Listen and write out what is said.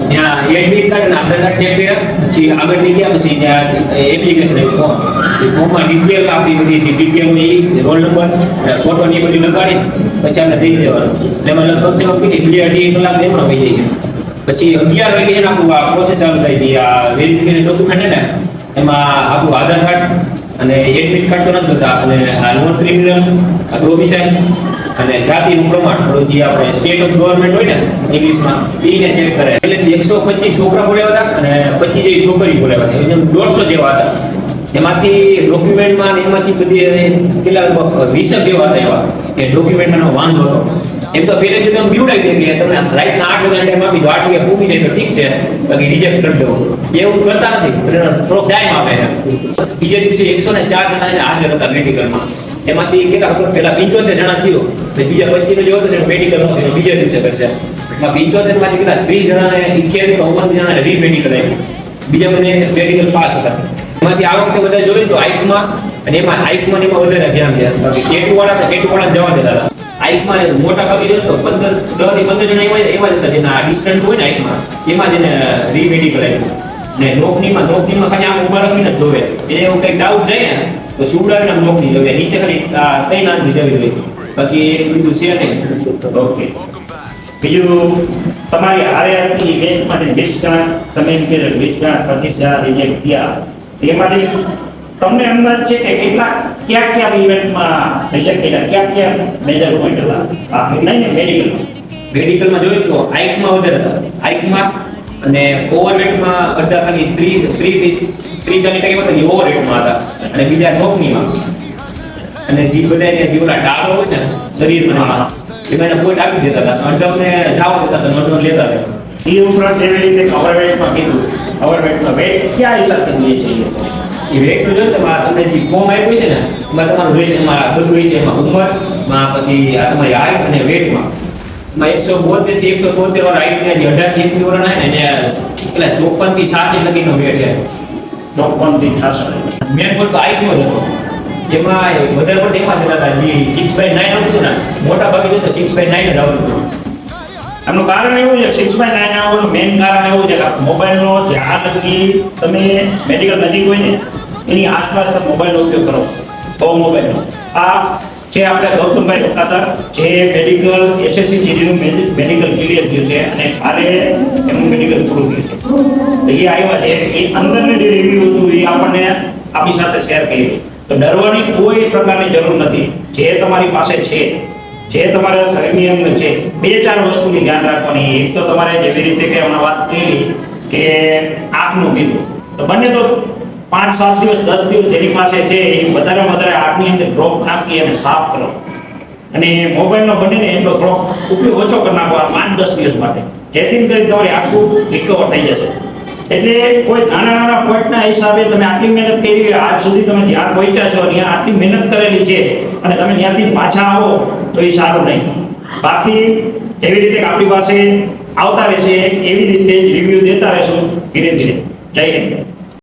ત્યાં admit card અને આધાર card check કર્યા, પછી આગળ લઈ ગયા, પછી ત્યાં એપ્લિકેશન ફોર્મ, એ ફોર્મમાં ડિટેલ આપી બધી ડિટેલ રોલ નંબર ફોટો ને એ બધું લગાડી પછી આપણે દઈ દેવાનું. એટલે એમાં લગભગ છે 2-2.5 કલાક એમનો વહી જાય. પછી 11 વાગે એને આપણું આ પ્રોસેસ ચાલુ થઈ હતી. આ વેરિફિકેશન ડોક્યુમેન્ટ ને એમાં આપણું આધાર કાર્ડ અને એડમિટ કાર્ડ તો નથી થતા, અને આ નોન ક્રિમિનલ ડોમિસાઇલ અને જાતિનું પ્રમાણ જે આપણે સ્ટેટ ઓફ ગવર્નમેન્ટ હોય ને ઇંગ્લિશમાં એને ચેક કરે. એટલે 125 છોકરા બોલાવ્યા હતા અને 25 જેવી છોકરી બોલાવ્યા હતા, જેમ 150 જેવા હતા. એમાંથી ડોક્યુમેન્ટમાં એમાંથી બધી કેટલા 20 જેવા હતા એવા કે ડોક્યુમેન્ટનો વાંધો હતો. એમ તો પહેલે જ બીવડાવી દે કે તમે રાઈટના 8 વાગ્યા ટાઈમ આપી દો, 8 વાગે પૂકી જાય તો ઠીક છે, બાકી રિજેક્ટ કરી દો. એવું કરતા નથી, થોડોક ટાઈમ આપે છે. બીજે દિવસે 104 જણા હાજર હતા મેડિકલમાં. એમાંથી કેટલા પેલા 75 જણા થયો, બીજા 25 જેવો હતો ને મેડિકલ નહોતું, બીજા દિવસે કરશે. એમાં 75 માંથી કેટલા 30 જણાને 21 કે 29 જણાને રીમેડિકલ આપ્યું, બીજા બધે મેડિકલ પાસ હતા. એમાંથી આ વખતે બધા જોઈએ તો આઈકમાં અને એમાં આઈકમાં ને એમાં વધારે ધ્યાન દે, બાકી ટેટુ વાળા જવા દેતા હતા. આઈકમાં મોટા ભાગે જોઈએ તો 10 થી 15 જણા એવા જ હતા જેના ડિસ્ટન્ટ હોય ને આઈકમાં, એમાં જ એને રીમેડિકલ આપ્યું. ને નોકરીમાં ખાલી આમ ઉભા રાખીને જ જોવે, એને એવું કંઈક ડાઉટ જાય ને તો સુવડાવીને આમ નોકરી જોવે, નીચે ખાલી કઈ નામ જવી જોઈએ, બાકી બીજું છે નહીં. ઓકે, બીજું તમારી હારે આવતી ઇવેન્ટમાંથી ડિસ્ચાર્જ તમે એમ કે ડિસ્ચાર્જ 25,000 રિજેક્ટ થયા, એમાંથી તમને અંદાજ છે કે ક્યાં ઇવેન્ટમાં રિજેક્ટ થયા, ક્યાં મેજર પોઈન્ટ હતા? નહીં મેડિકલમાં જોઈએ તો આઈકમાં વધારે હતા, આઈકમાં અને ઓવરવેટમાં અડધા ખાલી 30-40% ઓવરવેટમાં હતા, અને બીજા નોકરીમાં અને જે બધાને જે ઓલા ડાળો હોય ને શરીરમાં એમાં એને પોઈન્ટ આપી દેતા હતા, અડધાને જવા દેતા હતા, અડધો લેતા હતા. એ ઉપરાંત એવી રીતે ઓવરવેટમાં કીધું, ઓવરવેટમાં વેટ ક્યાં હિસાબે લઈએ છીએ? એ વેટ તો જો તમને જે ફોર્મ આપ્યું છે ને એમાં તમારું વેટ એમાં બધું હોય છે, એમાં ઉંમરમાં પછી આ તમારી હાઈટ અને વેટમાં 172 થી 173 વાળા હાઈટ ને 18 થી 21 વાળા ને એટલે 54 થી 86 લગીનો વેટ છે. 54 થી 86 મેન પોઈન્ટ તો હાઈટ નો જ હતો. એમાં વધારે પડતું એમાં જતા હતા જે 6/9 આવતું ને મોટા ભાગે તો 6/9 જ આવતું હતું. આનું કારણ એવું છે 6/9 આવવાનું મેઇન કારણ એવું છે કે મોબાઈલનો જ્યાં લગી તમે મેડિકલ નજીક હોય ને એની આસપાસ તમે મોબાઈલનો ઉપયોગ કરો તો મોબાઈલનો આ જે આપણે ગૌતમભાઈ હતા જે મેડિકલ એસએસસી જીડીનું મેડિકલ ક્લિયર થયું છે અને કાલે એનું મેડિકલ પૂરું થયું છે, એ આવ્યા છે, એ અંદરની જે રિવ્યુ હતું એ આપણને આપણી સાથે શેર કરી. તો ડરવાની કોઈ પ્રકારની જરૂર નથી. જે તમારી પાસે છે, જે તમારા શરીરની અંદર છે, 2-4 વસ્તુની ધ્યાન રાખવાની. એક તો તમારે જેવી રીતે કે હમણાં વાત કરી કે આંખનું કીધું, તો બંને તો 5-7 દિવસ 10 દિવસ જેની પાસે છે એ વધારે આંખની અંદર ડ્રોપ નાખી અને સાફ કરો, અને મોબાઈલનો બને ને એટલો ડ્રોપ ઉપયોગ ઓછો કરી નાખો આ 5-10 દિવસ માટે, જેથી કરી તમારી આંખું રિકવર થઈ જશે. એટલે કોઈ નાના પોઈન્ટના હિસાબે તમે આટલી મહેનત કરી, આજ સુધી તમે જ્યાં પહોંચ્યા છો ત્યાં આટલી મહેનત કરેલી છે અને તમે ત્યાંથી પાછા આવો તો એ સારું નહીં. બાકી જેવી રીતે આપણી પાસે આવતા રહેશે એવી રીતે જ રિવ્યુ દેતા રહેશું ધીરે ધીરે. જય હિન્દ.